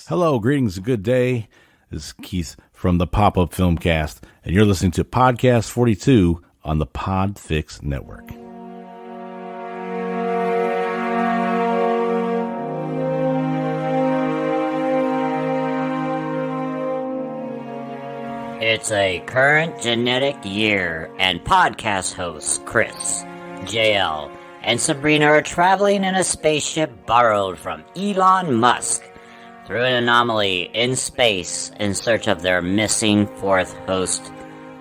Hello, greetings, good day. This is Keith from the Pop-Up Filmcast, and you're listening to Podcast 42 on the Podfix Network. It's a current genetic year, and podcast hosts Chris, JL, and Sabrina are traveling in a spaceship borrowed from Elon Musk through an anomaly in space in search of their missing fourth host,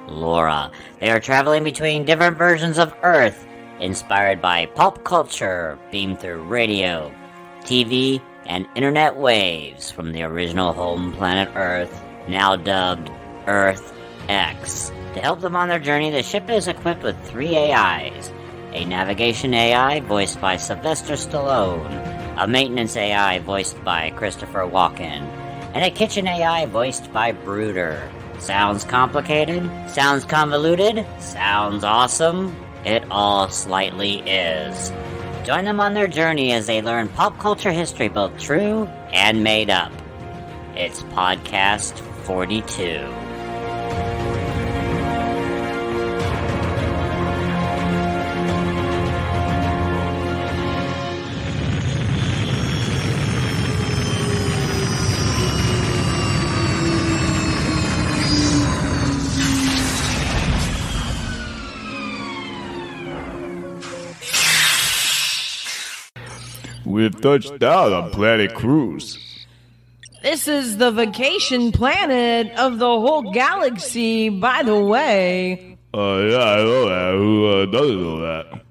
Laura. They are traveling between different versions of Earth, inspired by pulp culture beamed through radio, TV, and internet waves from the original home planet Earth, now dubbed Earth X. To help them on their journey, the ship is equipped with 3 AIs. A navigation AI voiced by Sylvester Stallone, a maintenance AI voiced by Christopher Walken, and a kitchen AI voiced by Brooder. Sounds complicated? Sounds convoluted? Sounds awesome? It all slightly is. Join them on their journey as they learn pop culture history, both true and made up. It's Podcast 42. We've touched down on Planet Cruise. This is the vacation planet of the whole galaxy, by the way. Yeah, I know that. Who doesn't know that?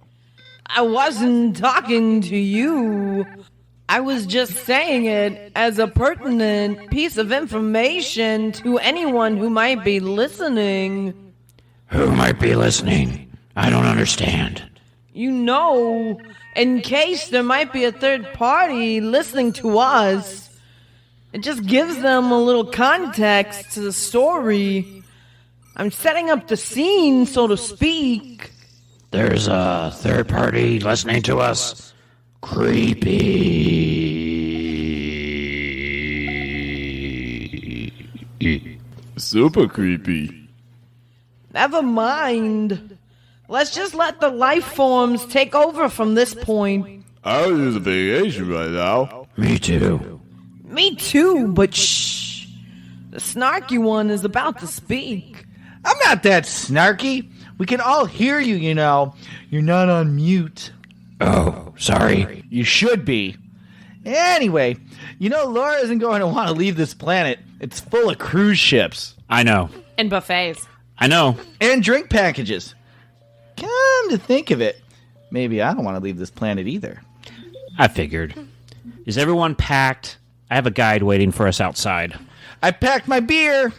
I wasn't talking to you. I was just saying it as a pertinent piece of information to anyone who might be listening. Who might be listening? I don't understand. You know, in case there might be a third party listening to us. It just gives them a little context to the story. I'm setting up the scene, so to speak. There's a third party listening to us. Creepy. Super creepy. Never mind. Let's just let the life forms take over from this point. I was just a vacation right now. Me too. Me too, but shh. The snarky one is about to speak. I'm not that snarky. We can all hear you, you know. You're not on mute. Oh, sorry. You should be. Anyway, you know Laura isn't going to want to leave this planet. It's full of cruise ships. I know. And buffets. I know. And drink packages. Come to think of it, maybe I don't want to leave this planet either. I figured. Is everyone packed? I have a guide waiting for us outside. I packed my beer.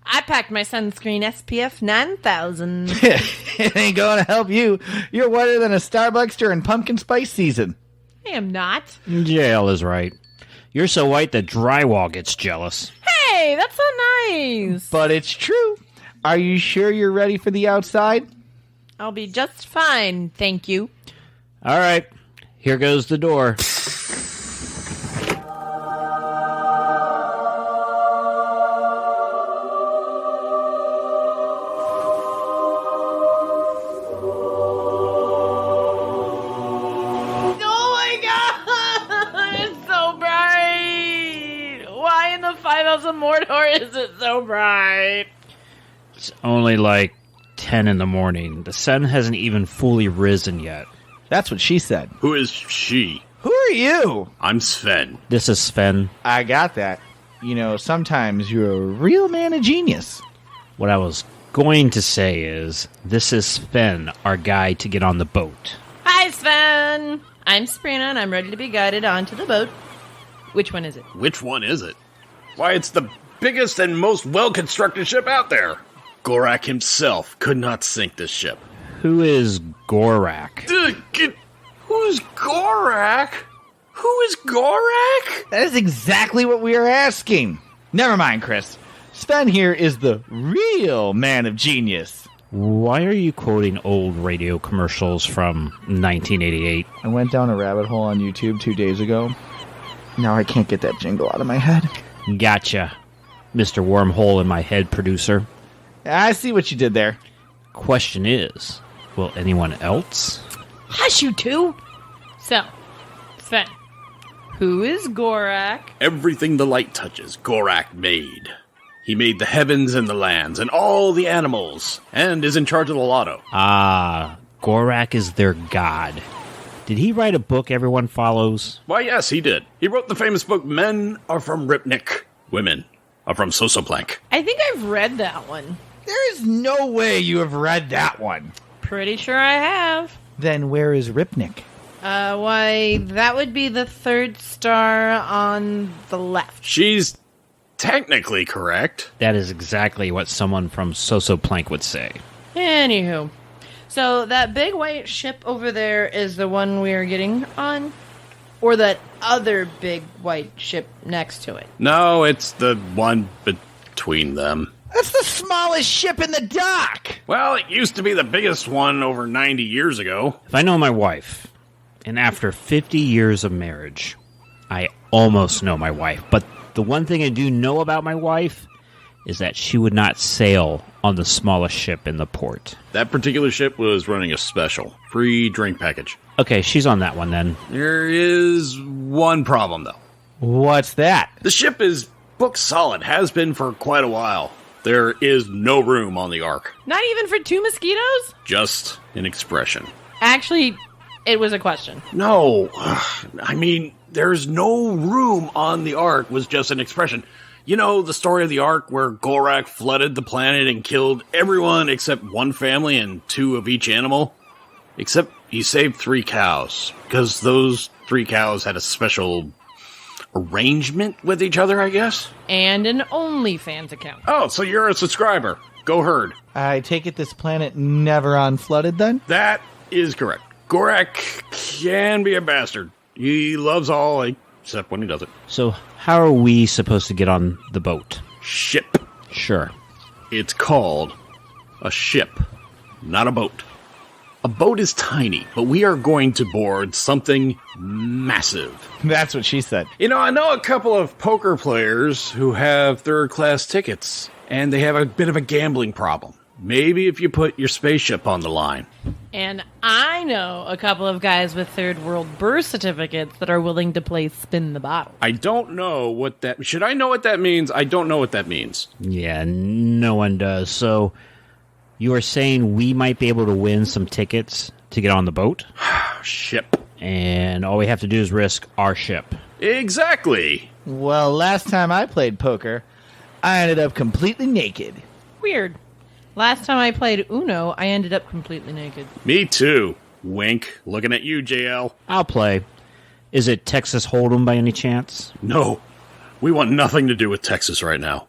I packed my sunscreen SPF 9000. It ain't going to help you. You're whiter than a Starbucks during pumpkin spice season. I am not. JL is right. You're so white that drywall gets jealous. Hey, that's so nice. But it's true. Are you sure you're ready for the outside? I'll be just fine, thank you. All right. Here goes the door. Oh my god! It's so bright! Why in the 5 Hours of Mordor is it so bright? It's only like 10 in the morning. The sun hasn't even fully risen yet. That's what she said. Who is she? Who are you? I'm Sven. This is Sven. I got that. You know, sometimes you're a real man of genius. What I was going to say is, this is Sven, our guide to get on the boat. Hi, Sven! I'm Sabrina, and I'm ready to be guided onto the boat. Which one is it? Which one is it? Why, it's the biggest and most well-constructed ship out there. Gorak himself could not sink this ship. Who is Gorak? Who's Gorak? Who is Gorak? That is exactly what we are asking. Never mind, Chris. Sven here is the real man of genius. Why are you quoting old radio commercials from 1988? I went down a rabbit hole on YouTube 2 days ago, Now I can't get that jingle out of my head. Gotcha, Mr. Wormhole in my head producer. I see what you did there. Question is, will anyone else? Hush, you two. So, Sven, who is Gorak? Everything the light touches, Gorak made. He made the heavens and the lands and all the animals, and is in charge of the lotto. Ah, Gorak is their god. Did he write a book everyone follows? Why, yes, he did. He wrote the famous book, Men Are From Ripnik, Women Are From Sosoplank. I think I've read that one. There is no way you have read that one. Pretty sure I have. Then where is Ripnik? Why, that would be the third star on the left. She's technically correct. That is exactly what someone from Sosoplank would say. Anywho, so that big white ship over there is the one we are getting on? Or that other big white ship next to it? No, it's the one between them. That's the smallest ship in the dock! Well, it used to be the biggest one over 90 years ago. If I know my wife, and after 50 years of marriage, I almost know my wife, but the one thing I do know about my wife is that she would not sail on the smallest ship in the port. That particular ship was running a special. Free drink package. Okay, she's on that one then. There is one problem, though. What's that? The ship is book solid, has been for quite a while. There is no room on the Ark. Not even for two mosquitoes? Just an expression. Actually, it was a question. No, I mean, there's no room on the Ark was just an expression. You know the story of the Ark where Gorak flooded the planet and killed everyone except one family and 2 of each animal? Except he saved 3 cows, because those 3 cows had a special arrangement with each other, I guess? And an OnlyFans account. Oh, so you're a subscriber. Go herd. I take it this planet never unflooded then? That is correct. Gorak can be a bastard. He loves all, except when he doesn't. So, how are we supposed to get on the boat? Ship. Sure. It's called a ship, not a boat. A boat is tiny, but we are going to board something massive. That's what she said. You know, I know a couple of poker players who have third-class tickets, and they have a bit of a gambling problem. Maybe if you put your spaceship on the line. And I know a couple of guys with third world birth certificates that are willing to play spin the bottle. I don't know what that... Should I know what that means? I don't know what that means. Yeah, no one does. So, you are saying we might be able to win some tickets to get on the boat? Ship. And all we have to do is risk our ship. Exactly. Well, last time I played poker, I ended up completely naked. Weird. Last time I played Uno, I ended up completely naked. Me too. Wink. Looking at you, JL. I'll play. Is it Texas Hold'em by any chance? No. We want nothing to do with Texas right now.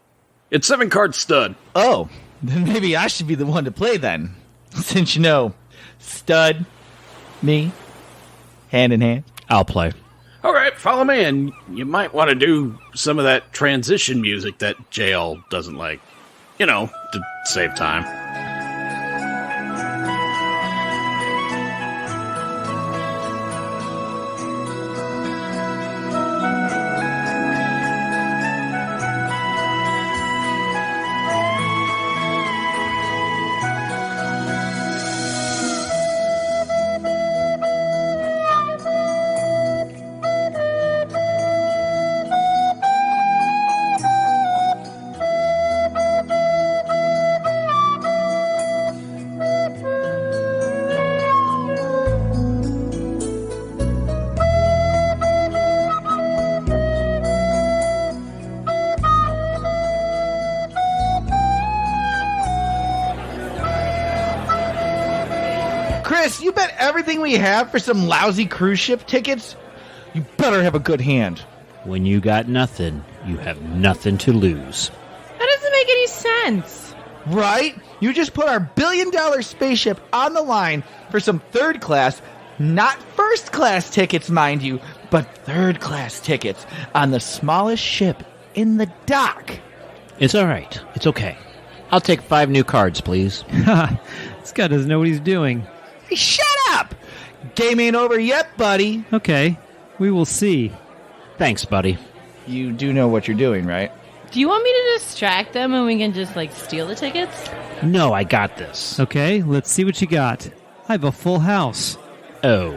It's 7-card stud. Oh, then maybe I should be the one to play then. Since you know, stud, me, hand in hand. I'll play. All right, follow me, and you might want to do some of that transition music that JL doesn't like. You know, to save time. Chris, you bet everything we have for some lousy cruise ship tickets? You better have a good hand. When you got nothing, you have nothing to lose. That doesn't make any sense. Right? You just put our billion-dollar spaceship on the line for some third-class, not first-class tickets, mind you, but third-class tickets on the smallest ship in the dock. It's all right. It's okay. I'll take 5 new cards, please. This guy doesn't know what he's doing. Hey, shut up! Game ain't over yet, buddy. Okay, we will see. Thanks, buddy. You do know what you're doing, right? Do you want me to distract them and we can just, steal the tickets? No, I got this. Okay, let's see what you got. I have a full house. Oh.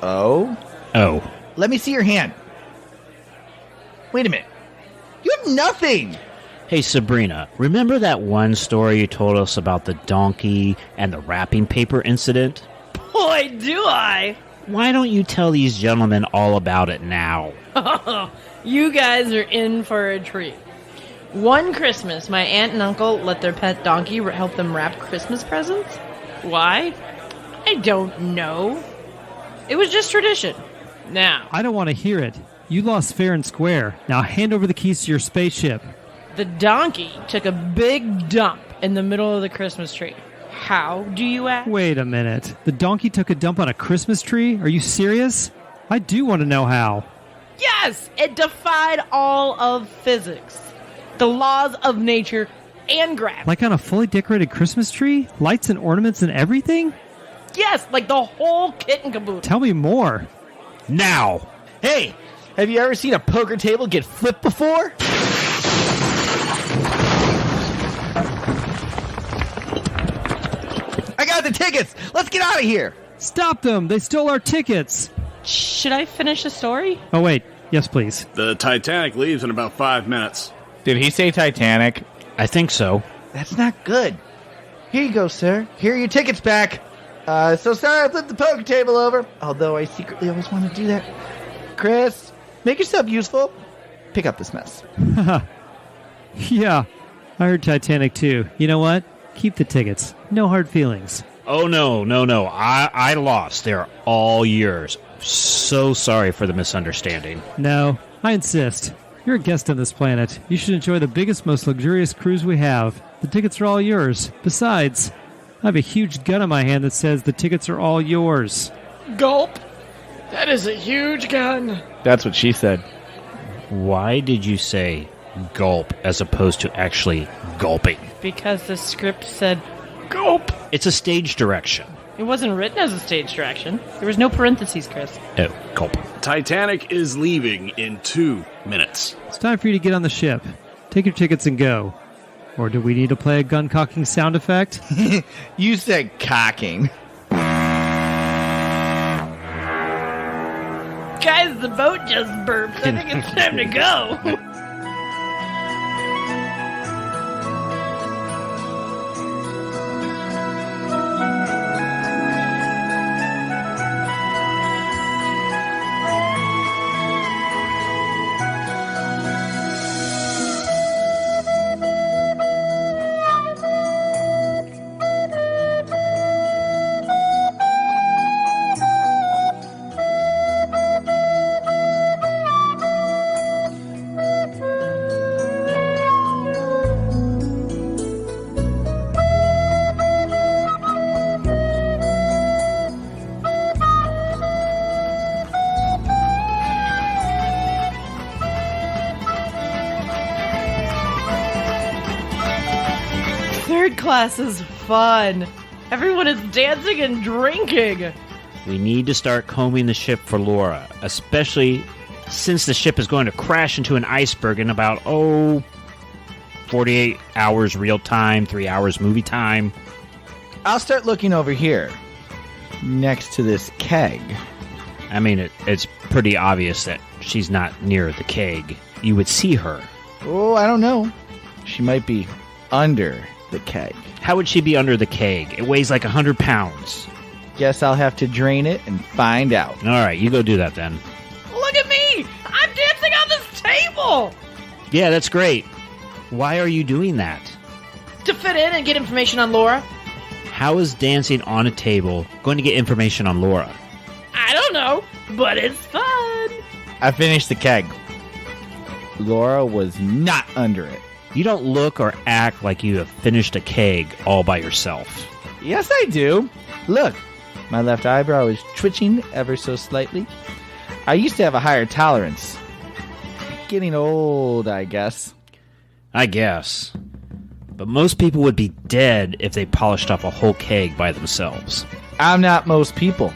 Oh? Let me see your hand. Wait a minute. You have nothing! Hey, Sabrina, remember that one story you told us about the donkey and the wrapping paper incident? Boy, do I! Why don't you tell these gentlemen all about it now? You guys are in for a treat. One Christmas, my aunt and uncle let their pet donkey help them wrap Christmas presents. Why? I don't know. It was just tradition. Now, I don't want to hear it. You lost fair and square. Now hand over the keys to your spaceship. the donkey took a big dump in the middle of the Christmas tree. How, do you ask? Wait a minute. The donkey took a dump on a Christmas tree? Are you serious? I do want to know how. Yes! It defied all of physics, the laws of nature, and gravity. Like on a fully decorated Christmas tree? Lights and ornaments and everything? Yes, like the whole kit and caboodle. Tell me more. Now! Hey, have you ever seen a poker table get flipped before? I got the tickets! Let's get out of here! Stop them! They stole our tickets! Should I finish the story? Oh, wait. Yes, please. The Titanic leaves in about 5 minutes. Did he say Titanic? I think so. That's not good. Here you go, sir. Here are your tickets back. So sorry I flipped the poker table over, although I secretly always want to do that. Chris, make yourself useful. Pick up this mess. Yeah, I heard Titanic too. You know what? Keep the tickets. No hard feelings. Oh, no. I lost. They're all yours. So sorry for the misunderstanding. No, I insist. You're a guest on this planet. You should enjoy the biggest, most luxurious cruise we have. The tickets are all yours. Besides, I have a huge gun in my hand that says the tickets are all yours. Gulp. That is a huge gun. That's what she said. Why did you say gulp as opposed to actually gulping? Because the script said gulp. It's a stage direction. It wasn't written as a stage direction. There was no parentheses, Chris. Oh, gulp. Titanic is leaving in 2 minutes. It's time for you to get on the ship. Take your tickets and go. Or do we need to play a gun cocking sound effect? You said cocking. Guys, the boat just burped. I think it's time to go. Third class is fun. Everyone is dancing and drinking. We need to start combing the ship for Laura, especially since the ship is going to crash into an iceberg in about, 48 hours real time, 3 hours movie time. I'll start looking over here, next to this keg. I mean, it's pretty obvious that she's not near the keg. You would see her. Oh, I don't know. She might be under the keg. How would she be under the keg? It weighs like 100 pounds. Guess I'll have to drain it and find out. All right, you go do that then. Look at me! I'm dancing on this table! Yeah, that's great. Why are you doing that? To fit in and get information on Laura. How is dancing on a table going to get information on Laura? I don't know, but it's fun. I finished the keg. Laura was not under it. You don't look or act like you have finished a keg all by yourself. Yes, I do. Look, my left eyebrow is twitching ever so slightly. I used to have a higher tolerance. Getting old, I guess. I guess. But most people would be dead if they polished off a whole keg by themselves. I'm not most people.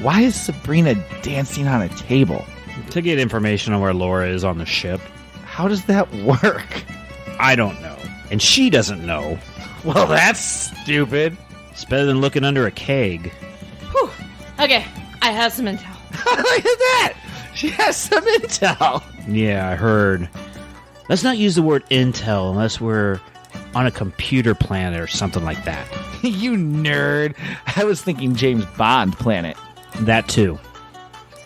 Why is Sabrina dancing on a table? To get information on where Laura is on the ship. How does that work? I don't know. And she doesn't know. Well, that's stupid. It's better than looking under a keg. Whew. Okay, I have some intel. Look at that! She has some intel. Yeah, I heard. Let's not use the word intel unless we're on a computer planet or something like that. You nerd. I was thinking James Bond planet. That too.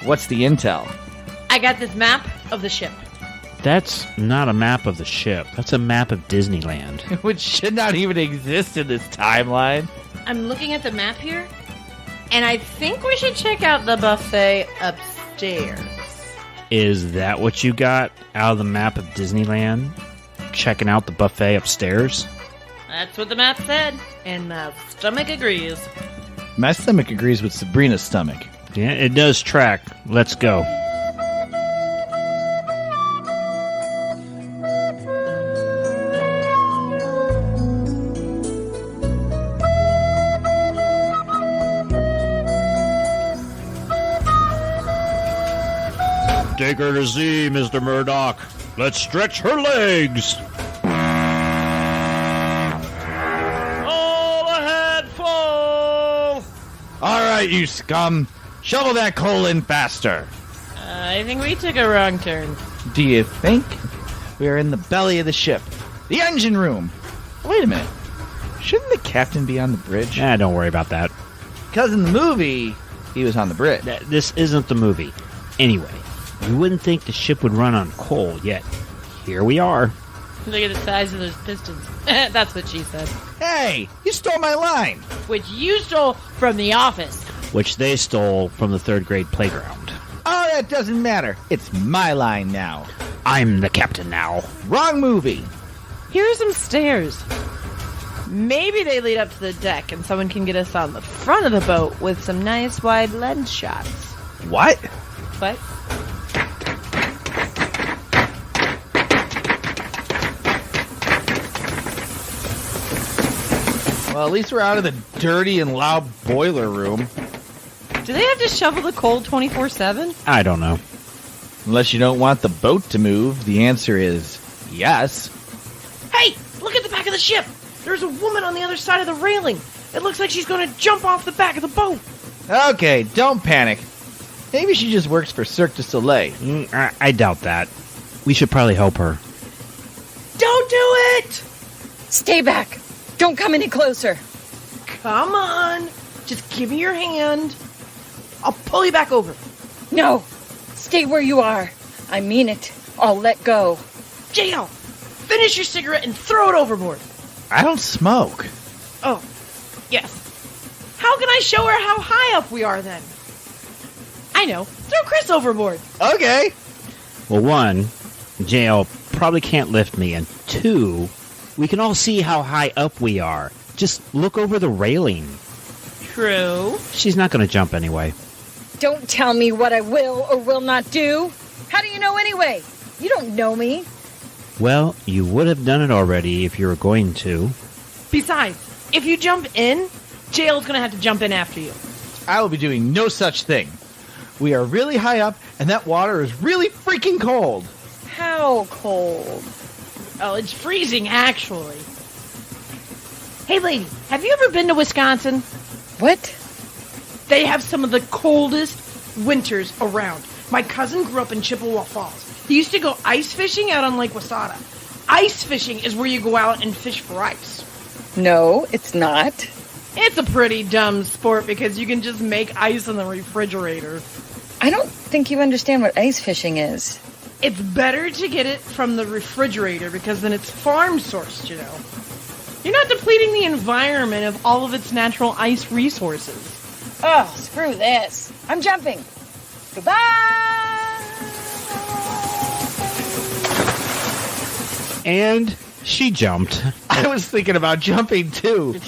What's the intel? I got this map of the ship. That's not a map of the ship. That's a map of Disneyland. Which should not even exist in this timeline. I'm looking at the map here, and I think we should check out the buffet upstairs. Is that what you got out of the map of Disneyland? Checking out the buffet upstairs? That's what the map said, and my stomach agrees. My stomach agrees with Sabrina's stomach. Yeah, it does track. Let's go. Take her to Z, Mr. Murdoch. Let's stretch her legs. All ahead, full. All right, you scum. Shovel that coal in faster. I think we took a wrong turn. Do you think? We're in the belly of the ship. The engine room. Wait a minute. Shouldn't the captain be on the bridge? Don't worry about that. Because in the movie, he was on the bridge. This isn't the movie. Anyway, you wouldn't think the ship would run on coal, yet here we are. Look at the size of those pistons. That's what she said. Hey, you stole my line. Which you stole from the office. Which they stole from the third grade playground. Oh, that doesn't matter. It's my line now. I'm the captain now. Wrong movie. Here are some stairs. Maybe they lead up to the deck and someone can get us on the front of the boat with some nice wide lens shots. What? What? Well, at least we're out of the dirty and loud boiler room. Do they have to shovel the coal 24/7? I don't know. Unless you don't want the boat to move, the answer is yes. Hey, look at the back of the ship. There's a woman on the other side of the railing. It looks like she's going to jump off the back of the boat. Okay, don't panic. Maybe she just works for Cirque du Soleil. I doubt that. We should probably help her. Don't do it! Stay back. Don't come any closer. Come on. Just give me your hand. I'll pull you back over. No. Stay where you are. I mean it. I'll let go. JL, finish your cigarette and throw it overboard. I don't smoke. Oh, yes. How can I show her how high up we are then? I know. Throw Chris overboard. Okay. Well, one, JL probably can't lift me, and two, we can all see how high up we are. Just look over the railing. True. She's not going to jump anyway. Don't tell me what I will or will not do. How do you know anyway? You don't know me. Well, you would have done it already if you were going to. Besides, if you jump in, JL's going to have to jump in after you. I will be doing no such thing. We are really high up, and that water is really freaking cold. How cold? Oh, it's freezing, actually. Hey, lady, have you ever been to Wisconsin? What? They have some of the coldest winters around. My cousin grew up in Chippewa Falls. He used to go ice fishing out on Lake Wasada. Ice fishing is where you go out and fish for ice. No, it's not. It's a pretty dumb sport because you can just make ice in the refrigerator. I don't think you understand what ice fishing is. It's better to get it from the refrigerator because then it's farm sourced, you know. You're not depleting the environment of all of its natural ice resources. Oh, screw this. I'm jumping. Goodbye! And she jumped. I was thinking about jumping too.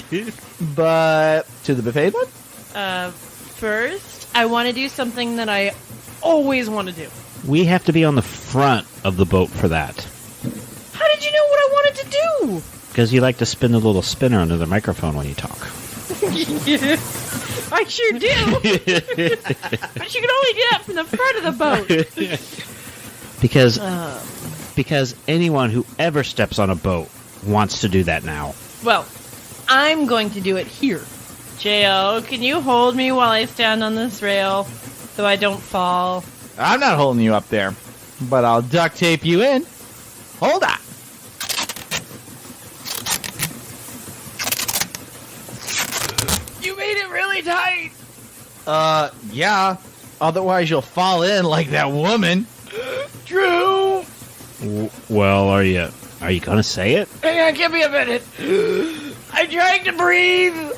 But to the buffet one? First, I want to do something that I always want to do. We have to be on the front of the boat for that. How did you know what I wanted to do? Because you like to spin the little spinner under the microphone when you talk. I sure do. But you can only do that from the front of the boat. Because anyone who ever steps on a boat wants to do that now. Well, I'm going to do it here. JL, can you hold me while I stand on this rail so I don't fall? I'm not holding you up there, but I'll duct tape you in. Hold on. You made it really tight. Yeah. Otherwise you'll fall in like that woman. Drew! Well, are you gonna say it? Hang on, give me a minute. I'm trying to breathe.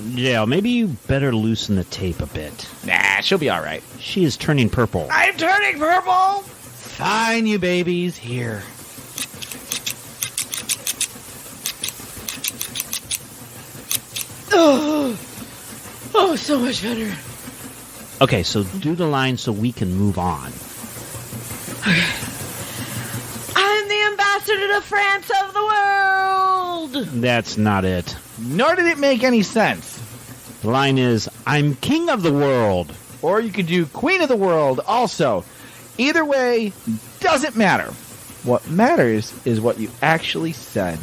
Yeah, maybe you better loosen the tape a bit. Nah, she'll be all right. She is turning purple. I'm turning purple. Fine, you babies. Here. Oh, so much better. Okay, so do the line so we can move on. I'm the ambassador to France of the world. That's not it. Nor did it make any sense. The line is, I'm king of the world. Or you could do queen of the world also. Either way, doesn't matter. What matters is what you actually said,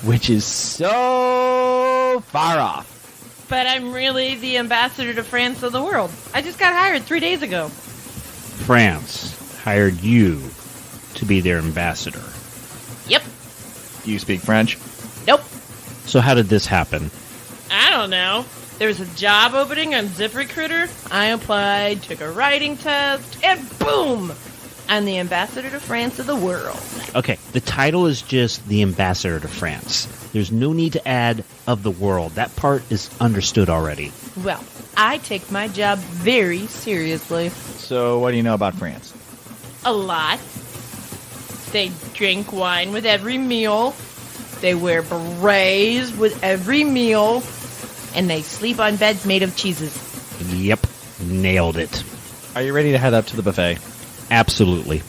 which is so far off. But I'm really the ambassador to France of the world. I just got hired 3 days ago. France hired you to be their ambassador. Yep. Do you speak French? Nope. So how did this happen? I don't know. There was a job opening on ZipRecruiter. I applied, took a writing test, and boom! I'm the ambassador to France of the world. Okay, the title is just the ambassador to France. There's no need to add of the world. That part is understood already. Well, I take my job very seriously. So what do you know about France? A lot. They drink wine with every meal. They wear berets with every meal. And they sleep on beds made of cheeses. Yep, nailed it. Are you ready to head up to the buffet? Absolutely.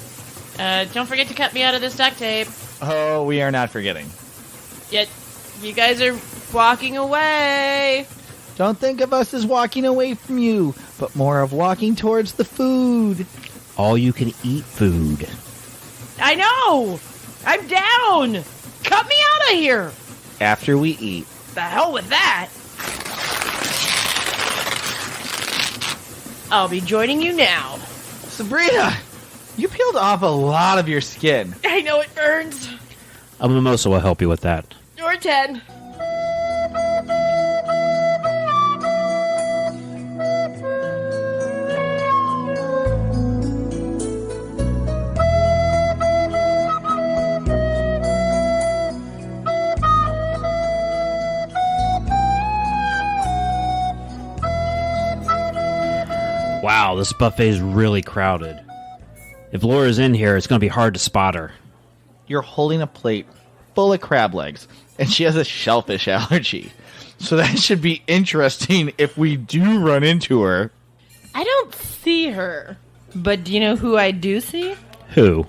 Don't forget to cut me out of this duct tape. Oh, we are not forgetting. Yet, you guys are walking away. Don't think of us as walking away from you, but more of walking towards the food. All you can eat food. I know! I'm down! Cut me out of here! After we eat. The hell with that! I'll be joining you now. Sabrina, you peeled off a lot of your skin. I know it burns. A mimosa will help you with that. Or 10. Wow, this buffet is really crowded. If Laura's in here, it's going to be hard to spot her. You're holding a plate full of crab legs, and she has a shellfish allergy. So that should be interesting if we do run into her. I don't see her. But do you know who I do see? Who?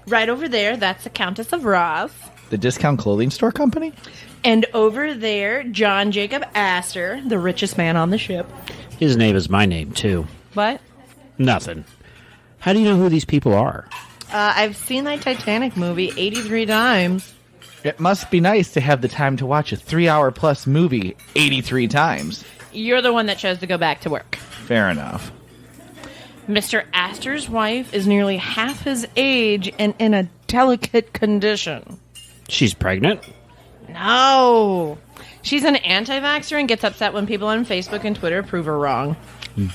Right over there, that's the Countess of Ross. The discount clothing store company? And over there, John Jacob Astor, the richest man on the ship. His name is my name, too. What? Nothing. How do you know who these people are? I've seen that Titanic movie 83 times. It must be nice to have the time to watch a 3-hour-plus movie 83 times. You're the one that chose to go back to work. Fair enough. Mr. Astor's wife is nearly half his age and in a delicate condition. She's pregnant? No. She's an anti-vaxxer and gets upset when people on Facebook and Twitter prove her wrong.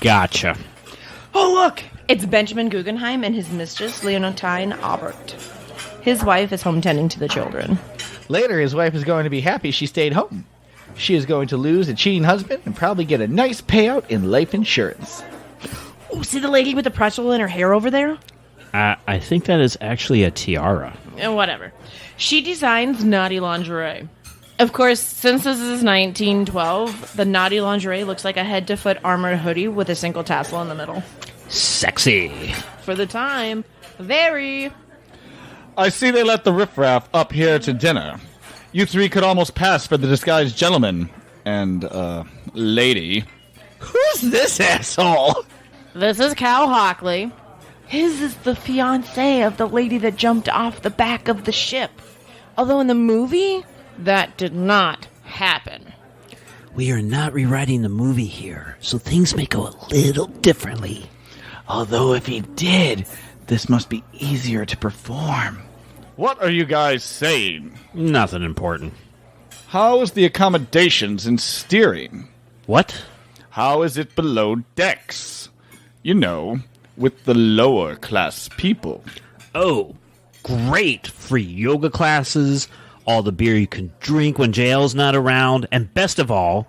Gotcha. Oh, look! It's Benjamin Guggenheim and his mistress, Leontine Aubert. His wife is home tending to the children. Later, his wife is going to be happy she stayed home. She is going to lose a cheating husband and probably get a nice payout in life insurance. Oh, see the lady with the pretzel in her hair over there? I think that is actually a tiara. Whatever. She designs naughty lingerie. Of course, since this is 1912, the naughty lingerie looks like a head-to-foot armored hoodie with a single tassel in the middle. Sexy. For the time, very. I see they let the riffraff up here to dinner. You three could almost pass for the disguised gentleman and, lady. Who's this asshole? This is Cal Hockley. His is the fiance of the lady that jumped off the back of the ship. Although in the movie, that did not happen. We are not rewriting the movie here, so things may go a little differently. Although if he did, this must be easier to perform. What are you guys saying? Nothing important. How is the accommodations and steering? What? How is it below decks? You know, with the lower class people. Oh, great! Free yoga classes, all the beer you can drink when JL's not around, and best of all,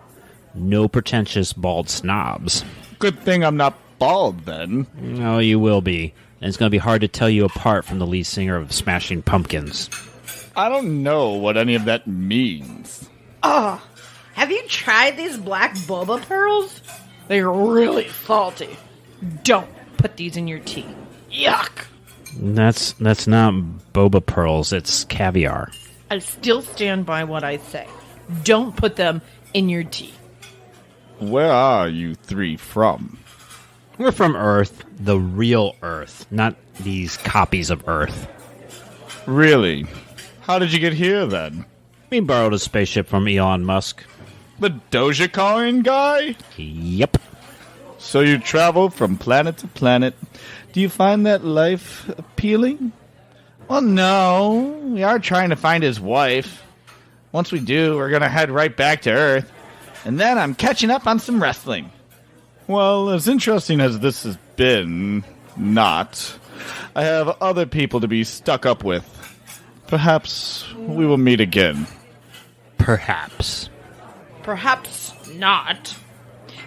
no pretentious bald snobs. Good thing I'm not bald, then. Oh, you will be. And it's going to be hard to tell you apart from the lead singer of Smashing Pumpkins. I don't know what any of that means. Oh, have you tried these black boba pearls? They're really salty. Don't put these in your tea. Yuck! That's not boba pearls, it's caviar. I still stand by what I say. Don't put them in your tea. Where are you three from? We're from Earth, the real Earth, not these copies of Earth. Really? How did you get here, then? We borrowed a spaceship from Elon Musk. The Dogecoin guy? Yep. So you travel from planet to planet. Do you find that life appealing? Well, no. We are trying to find his wife. Once we do, we're going to head right back to Earth. And then I'm catching up on some wrestling. Well, as interesting as this has been, not. I have other people to be stuck up with. Perhaps we will meet again. Perhaps. Perhaps not.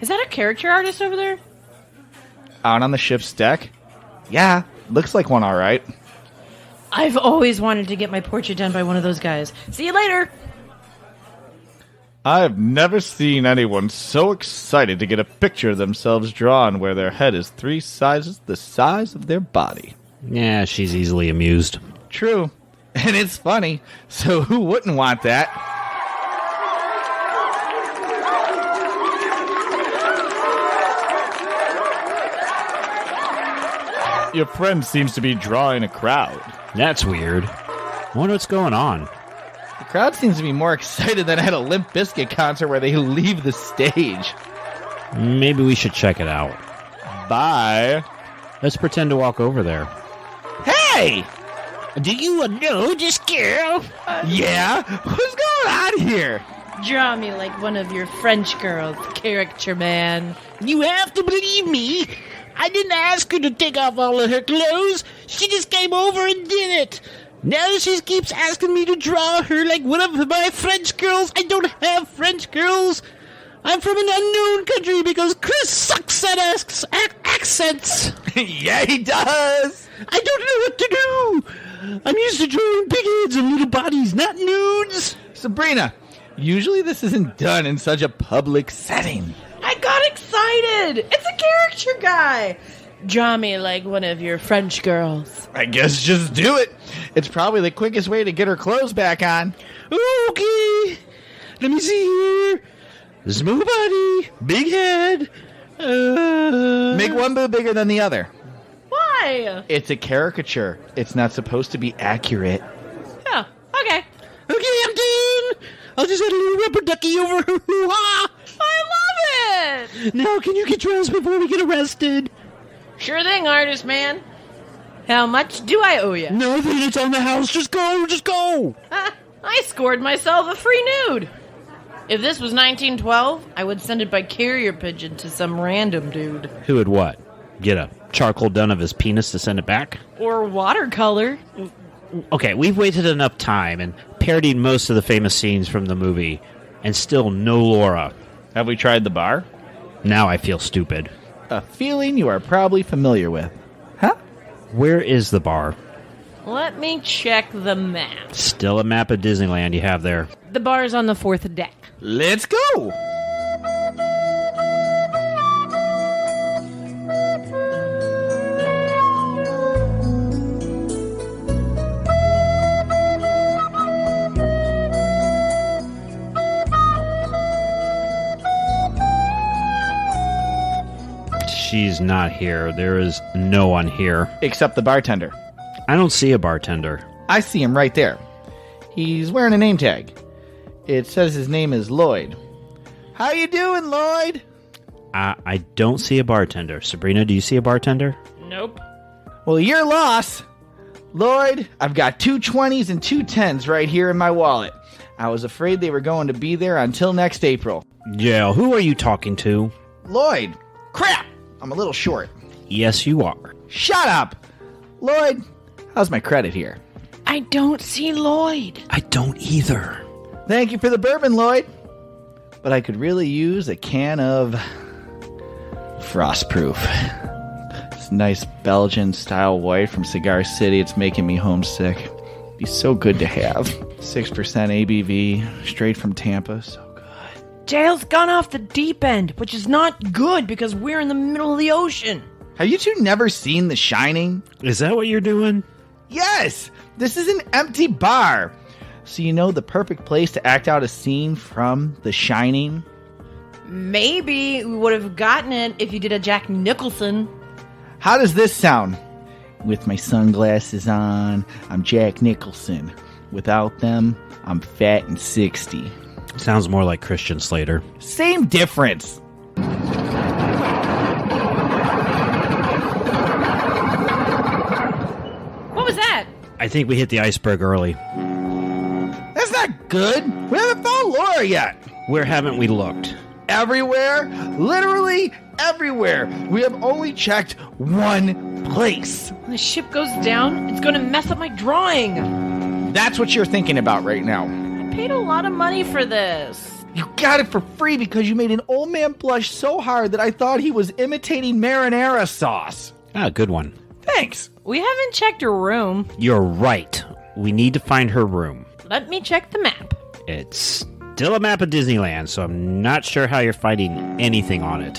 Is that a character artist over there? Out on the ship's deck? Yeah, looks like one all right. I've always wanted to get my portrait done by one of those guys. See you later! I've never seen anyone so excited to get a picture of themselves drawn where their head is 3 sizes the size of their body. Yeah, she's easily amused. True. And it's funny, so who wouldn't want that? Your friend seems to be drawing a crowd. That's weird. I wonder what's going on. The crowd seems to be more excited than at a Limp Bizkit concert where they leave the stage. Maybe we should check it out. Bye. Let's pretend to walk over there. Hey! Do you know this girl? Yeah? What's going on here? Draw me like one of your French girls, caricature man. You have to believe me. I didn't ask her to take off all of her clothes. She just came over and did it. Now she keeps asking me to draw her like one of my French girls. I don't have French girls. I'm from an unknown country because Chris sucks at accents. Yeah, he does. I don't know what to do. I'm used to drawing big heads and little bodies, not nudes. Sabrina, usually this isn't done in such a public setting. I got excited! It's a caricature guy! Draw me like one of your French girls. I guess just do it. It's probably the quickest way to get her clothes back on. Okay. Let me see here. Small body, big head. Make one boob bigger than the other. Why? It's a caricature. It's not supposed to be accurate. Oh, okay. Okay, I'm done. I'll just add a little rubber ducky over her hoo-ha. I love it! Now, can you get dressed before we get arrested? Sure thing, artist man. How much do I owe you? Nothing, it's on the house. Just go, just go. I scored myself a free nude. If this was 1912, I would send it by carrier pigeon to some random dude. Who would what? Get a charcoal done of his penis to send it back? Or watercolor. Okay, we've wasted enough time and parodied most of the famous scenes from the movie, and still no Laura. Have we tried the bar? Now I feel stupid. A feeling you are probably familiar with. Huh? Where is the bar? Let me check the map. Still a map of Disneyland you have there. The bar's on the 4th deck. Let's go! She's not here. There is no one here. Except the bartender. I don't see a bartender. I see him right there. He's wearing a name tag. It says his name is Lloyd. How you doing, Lloyd? I don't see a bartender. Sabrina, do you see a bartender? Nope. Well, your loss. Lloyd, I've got 2 20s and 2 10s right here in my wallet. I was afraid they were going to be there until next April. Yeah, who are you talking to? Lloyd. Crap! I'm a little short. Yes, you are. Shut up! Lloyd, how's my credit here? I don't see Lloyd. I don't either. Thank you for the bourbon, Lloyd. But I could really use a can of Frostproof. This nice Belgian-style white from Cigar City. It's making me homesick. Be so good to have. 6% ABV, straight from Tampa. So good. Jail's gone off the deep end, which is not good because we're in the middle of the ocean. Have you two never seen The Shining? Is that what you're doing? Yes! This is an empty bar. So you know the perfect place to act out a scene from The Shining? Maybe we would have gotten it if you did a Jack Nicholson. How does this sound? With my sunglasses on, I'm Jack Nicholson. Without them, I'm fat and 60. Sounds more like Christian Slater. Same difference. What was that? I think we hit the iceberg early. That's not good. We haven't found Laura yet. Where haven't we looked? Everywhere. Literally everywhere. We have only checked one place. When the ship goes down, it's going to mess up my drawing. That's what you're thinking about right now. I paid a lot of money for this. You got it for free because you made an old man blush so hard that I thought he was imitating marinara sauce. Ah, good one. Thanks. We haven't checked her room. You're right. We need to find her room. Let me check the map. It's still a map of Disneyland, so I'm not sure how you're finding anything on it.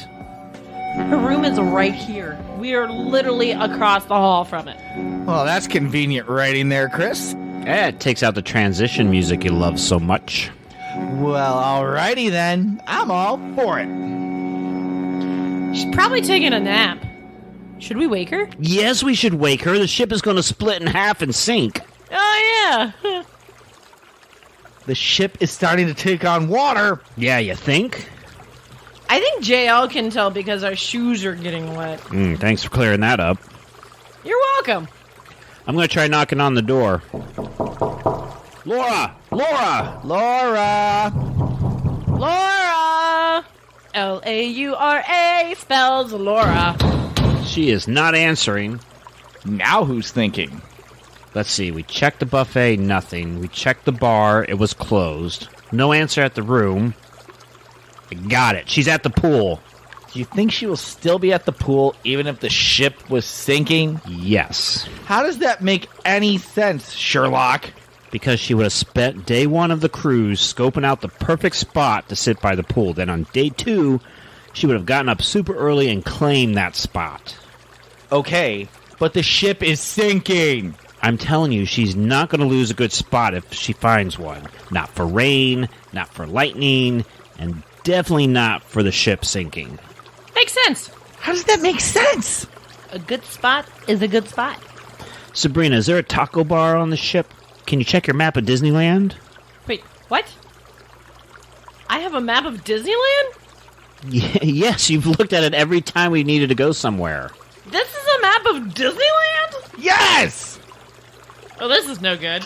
Her room is right here. We are literally across the hall from it. Well, that's convenient writing there, Chris. Yeah, it takes out the transition music you love so much. Well, alrighty then. I'm all for it. She's probably taking a nap. Should we wake her? Yes, we should wake her. The ship is going to split in half and sink. Oh, yeah. The ship is starting to take on water. Yeah, you think? I think JL can tell because our shoes are getting wet. Thanks for clearing that up. You're welcome. I'm going to try knocking on the door. Laura! Laura! Laura! Laura! Laura spells Laura. She is not answering. Now who's thinking? Let's see, we checked the buffet, nothing. We checked the bar, it was closed. No answer at the room. I got it, she's at the pool. Do you think she will still be at the pool even if the ship was sinking? Yes. How does that make any sense, Sherlock? Because she would have spent day 1 of the cruise scoping out the perfect spot to sit by the pool. Then on day 2, she would have gotten up super early and claimed that spot. Okay, but the ship is sinking. I'm telling you, she's not going to lose a good spot if she finds one. Not for rain, not for lightning, and definitely not for the ship sinking. Makes sense. How does that make sense? A good spot is a good spot. Sabrina, is there a taco bar on the ship? Can you check your map of Disneyland? Wait, what? I have a map of Disneyland? Yes, you've looked at it every time we needed to go somewhere. This is a map of Disneyland? Yes! Oh, this is no good.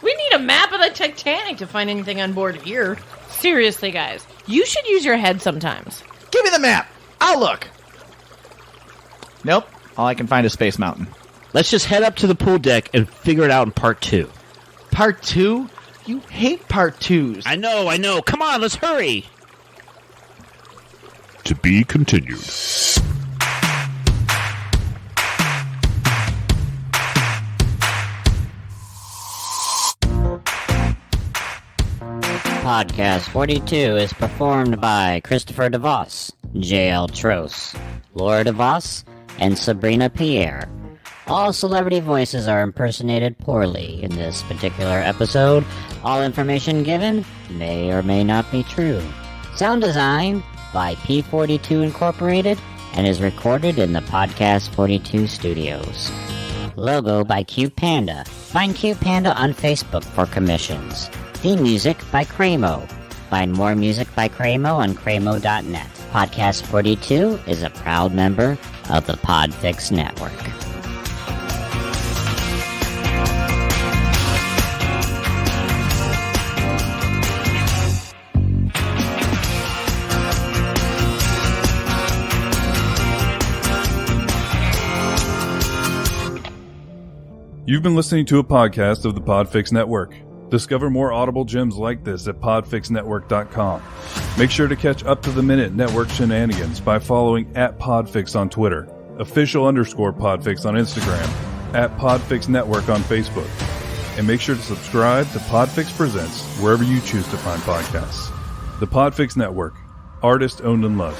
We need a map of the Titanic to find anything on board here. Seriously, guys, you should use your head sometimes. Give me the map. I'll look. Nope. All I can find is Space Mountain. Let's just head up to the pool deck and figure it out in part 2. Part 2? You hate part 2s. I know. Come on, let's hurry. To be continued. Podcast 42 is performed by Christopher DeVos, J.L. Tross, Laura DeVos, and Sabrina Pierre. All celebrity voices are impersonated poorly in this particular episode. All information given may or may not be true. Sound design by P42 Incorporated and is recorded in the Podcast 42 studios. Logo by Q Panda. Find Q Panda on Facebook for commissions. Theme music by Cremo. Find more music by Cremo on cremo.net. Podcast 42 is a proud member of the Podfix Network. You've been listening to a podcast of the Podfix Network. Discover more audible gems like this at podfixnetwork.com. Make sure to catch up-to-the-minute network shenanigans by following @Podfix on Twitter, official_Podfix on Instagram, @Podfix Network on Facebook. And make sure to subscribe to Podfix Presents wherever you choose to find podcasts. The Podfix Network. Artist owned and loved.